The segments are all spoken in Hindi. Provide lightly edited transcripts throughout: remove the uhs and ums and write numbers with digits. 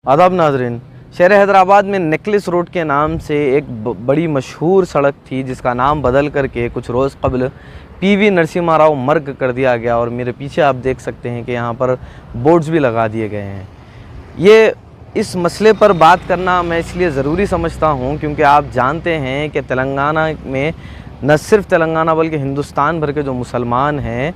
आदाब नाजरीन। शहर हैदराबाद में नेकलेस रोड के नाम से एक बड़ी मशहूर सड़क थी जिसका नाम बदल करके कुछ रोज़ कबल पीवी नरसिम्हा राव मार्ग कर दिया गया और मेरे पीछे आप देख सकते हैं कि यहाँ पर बोर्ड्स भी लगा दिए गए हैं। ये इस मसले पर बात करना मैं इसलिए ज़रूरी समझता हूँ क्योंकि आप जानते हैं कि तेलंगाना में न सिर्फ तेलंगाना बल्कि हिंदुस्तान भर के जो मुसलमान हैं,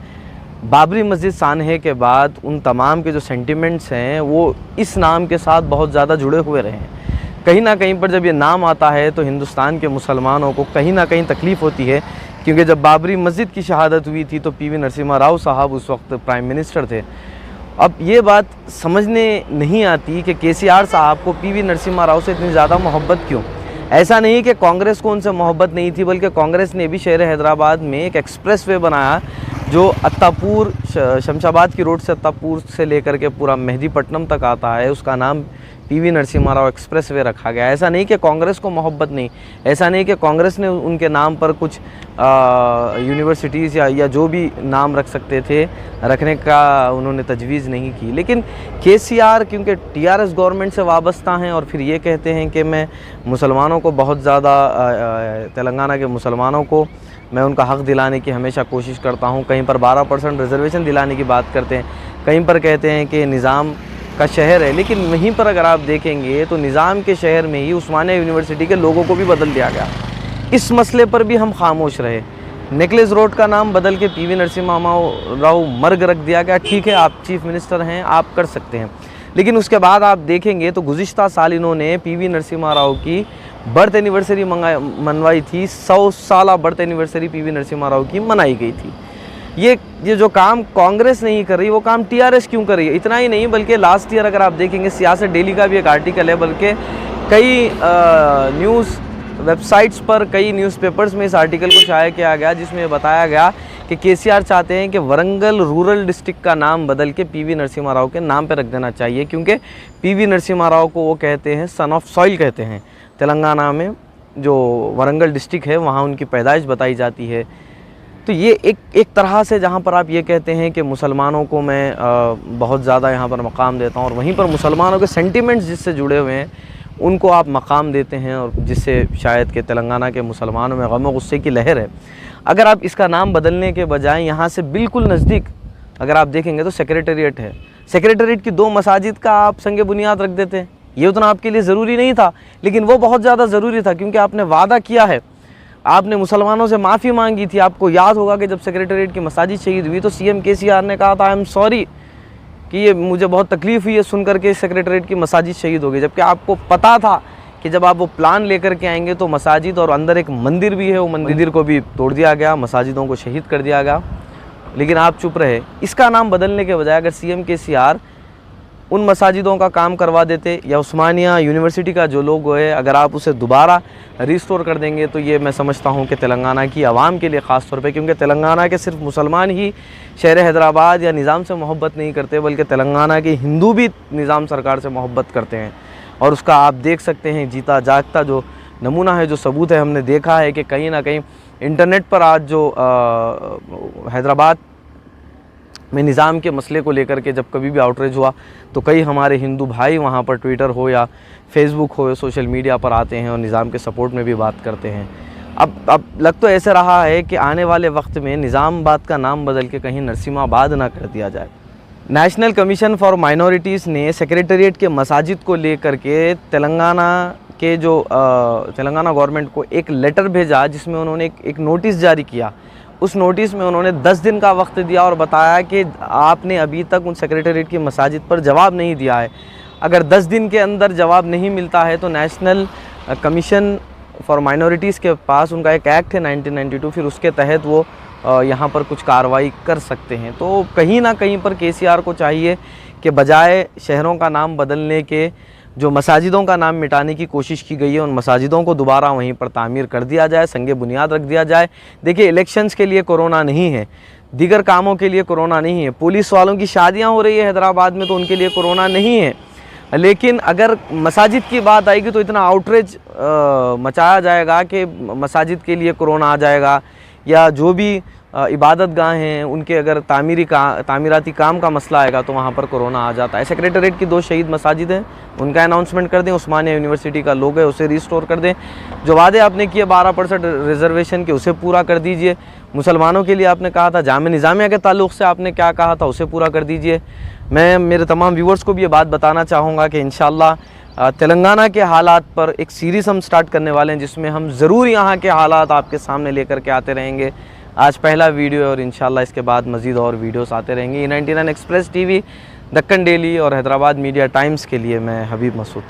बाबरी मस्जिद सानहे के बाद उन तमाम के जो सेंटिमेंट्स हैं वो इस नाम के साथ बहुत ज़्यादा जुड़े हुए रहे हैं। कहीं ना कहीं पर जब ये नाम आता है तो हिंदुस्तान के मुसलमानों को कहीं ना कहीं तकलीफ़ होती है, क्योंकि जब बाबरी मस्जिद की शहादत हुई थी तो पीवी नरसिम्हा राव साहब उस वक्त प्राइम मिनिस्टर थे। अब ये बात समझने नहीं आती कि केसीआर साहब को पीवी नरसिम्हा राव से इतनी ज़्यादा मोहब्बत क्यों। ऐसा नहीं कि कांग्रेस को उनसे मोहब्बत नहीं थी, बल्कि कांग्रेस ने भी शहर हैदराबाद में एक एक्सप्रेस वे बनाया जो अत्तापुर शमशाबाद की रोड से अत्तापुर से लेकर के पूरा मेहदीपट्टनम तक आता है। उसका नाम PV Narasimha Rao express way रखा गया। ऐसा नहीं कि कांग्रेस को मोहब्बत नहीं, ऐसा नहीं कि कांग्रेस ने उनके नाम पर कुछ यूनिवर्सिटीज़ या जो भी नाम रख सकते थे रखने का उन्होंने तजवीज़ नहीं की। लेकिन केसीआर क्योंकि टीआरएस गवर्नमेंट से वाबस्ता हैं और फिर ये कहते हैं कि मैं मुसलमानों को बहुत ज़्यादा तेलंगाना के मुसलमानों को मैं उनका हक़ दिलाने की हमेशा कोशिश करता हूँ। कहीं पर 12% रिजर्वेशन दिलाने की बात करते हैं, कहीं पर कहते हैं कि निज़ाम का शहर है। लेकिन वहीं पर अगर आप देखेंगे तो निज़ाम के शहर में ही उस्मानिया यूनिवर्सिटी के लोगों को भी बदल दिया गया। इस मसले पर भी हम खामोश रहे। नेकलेस रोड का नाम बदल के पीवी नरसिम्हा राव मार्ग रख दिया गया। ठीक है, आप चीफ मिनिस्टर हैं, आप कर सकते हैं, लेकिन उसके बाद आप देखेंगे तो गुज़िश्ता साल इन्होंने पीवी नरसिम्हा राव की बर्थ एनिवर्सरी मनवाई थी। 100 साल birth anniversary PV Narasimha Rao की मनाई गई थी। ये जो काम कांग्रेस नहीं कर रही वो काम टीआरएस क्यों कर रही है। इतना ही नहीं बल्कि लास्ट ईयर अगर आप देखेंगे सियासत डेली का भी एक आर्टिकल है, बल्कि कई न्यूज़ वेबसाइट्स पर, कई न्यूज़पेपर्स में इस आर्टिकल को शाया किया गया जिसमें बताया गया कि केसीआर चाहते हैं कि वरंगल रूरल डिस्ट्रिक्ट का नाम बदल के पीवी नरसिम्हा राव के नाम पर रख देना चाहिए, क्योंकि पीवी नरसिम्हा राव को वो कहते हैं सन ऑफ सॉइल कहते हैं। तेलंगाना में जो वरंगल डिस्ट्रिक्ट है वहाँ उनकी पैदाइश बताई जाती है। तो ये एक तरह से जहाँ पर आप ये कहते हैं कि मुसलमानों को मैं बहुत ज़्यादा यहाँ पर मकाम देता हूँ और वहीं पर मुसलमानों के सेंटिमेंट्स जिससे जुड़े हुए हैं उनको आप मकाम देते हैं, और जिससे शायद कि तेलंगाना के मुसलमानों में गम और गुस्से की लहर है। अगर आप इसका नाम बदलने के बजाय यहाँ से बिल्कुल नज़दीक अगर आप देखेंगे तो सेक्रेटेरिएट है, सेक्रेटेरिएट की 2 मसाजिद का आप संग बुनियाद रख देते हैं। ये उतना आपके लिए ज़रूरी नहीं था, लेकिन वो बहुत ज़्यादा ज़रूरी था क्योंकि आपने वादा किया है, आपने मुसलमानों से माफ़ी मांगी थी। आपको याद होगा कि जब सेक्रेटेरिएट की मसाजिद शहीद हुई तो सीएम केसीआर ने कहा था आई एम सॉरी कि ये मुझे बहुत तकलीफ़ हुई है सुनकर के सेक्रेटेरिएट की मसाजिद शहीद हो गई, जबकि आपको पता था कि जब आप वो प्लान लेकर के आएंगे तो मसाजिद और अंदर एक मंदिर भी है, वो मंदिर को भी तोड़ दिया गया, मसाजिदों को शहीद कर दिया गया, लेकिन आप चुप रहे। इसका नाम बदलने के बजाय अगर सीएम केसीआर उन मसाजिदों का काम करवा देते या उस्मानिया यूनिवर्सिटी का जो लोगो है अगर आप उसे दोबारा रिस्टोर कर देंगे तो ये मैं समझता हूँ कि तेलंगाना की आवाम के लिए ख़ास तौर पे, क्योंकि तेलंगाना के सिर्फ मुसलमान ही शहर हैदराबाद या निज़ाम से मोहब्बत नहीं करते बल्कि तेलंगाना के हिंदू भी निज़ाम सरकार से मोहब्बत करते हैं। और उसका आप देख सकते हैं जीता जागता जो नमूना है, जो सबूत है। हमने देखा है कि कहीं ना कहीं इंटरनेट पर आज जो हैदराबाद में निज़ाम के मसले को लेकर के जब कभी भी आउटरीच हुआ तो कई हमारे हिंदू भाई वहाँ पर ट्विटर हो या फेसबुक हो या सोशल मीडिया पर आते हैं और निज़ाम के सपोर्ट में भी बात करते हैं। अब लग तो ऐसे रहा है कि आने वाले वक्त में निज़ामाबाद का नाम बदल के कहीं नरसिम्हाबाद ना कर दिया जाए। नेशनल कमीशन फॉर माइनॉरिटीज़ ने सेक्रेटेरिएट के मसाजिद को लेकर के तेलंगाना के जो तेलंगाना गवर्नमेंट को एक लेटर भेजा जिसमें उन्होंने एक नोटिस जारी किया। उस नोटिस में उन्होंने 10 दिन का वक्त दिया और बताया कि आपने अभी तक उन सेक्रेटेरिएट की मसाजिद पर जवाब नहीं दिया है। अगर 10 दिन के अंदर जवाब नहीं मिलता है तो नेशनल कमीशन फॉर माइनॉरिटीज़ के पास उनका एक एक्ट है 1992, फिर उसके तहत वो यहाँ पर कुछ कार्रवाई कर सकते हैं। तो कहीं ना कहीं पर केसीआर को चाहिए कि बजाय शहरों का नाम बदलने के जो मसाजिदों का नाम मिटाने की कोशिश की गई है उन मसाजिदों को दोबारा वहीं पर तामीर कर दिया जाए, संगे बुनियाद रख दिया जाए। देखिए, इलेक्शंस के लिए कोरोना नहीं है, दीगर कामों के लिए कोरोना नहीं है। पुलिस वालों की शादियां हो रही है हैदराबाद में तो उनके लिए कोरोना नहीं है, लेकिन अगर मसाजिद की बात आएगी तो इतना आउटरीच मचाया जाएगा कि मसाजिद के लिए कोरोना आ जाएगा, या जो भी इबादत गाह हैं, उनके अगर तामीराती काम का मसला आएगा तो वहाँ पर कोरोना आ जाता है। सेक्रेटरीट की 2 शहीद मसाजिद हैं, उनका अनाउंसमेंट कर दें। उस्मानिया यूनिवर्सिटी का लोगो है उसे रिस्टोर कर दें। जो वादे आपने किए 12% रिजर्वेशन के उसे पूरा कर दीजिए। मुसलमानों के लिए आपने कहा था, जामिया निज़ामिया के ताल्लुक़ से आपने क्या कहा था उसे पूरा कर दीजिए। मैं मेरे तमाम व्यूवर्स को भी ये बात बताना चाहूँगा कि इंशाअल्लाह तेलंगाना के हालात पर एक सीरीज़ हम स्टार्ट करने वाले हैं, जिसमें हम ज़रूर यहाँ के हालात आपके सामने लेकर के आते रहेंगे। आज पहला वीडियो है और इंशाल्लाह इसके बाद मज़ीद और वीडियोस आते रहेंगे। E99 express TV, Deccan daily और हैदराबाद मीडिया टाइम्स के लिए मैं हबीब मसूद।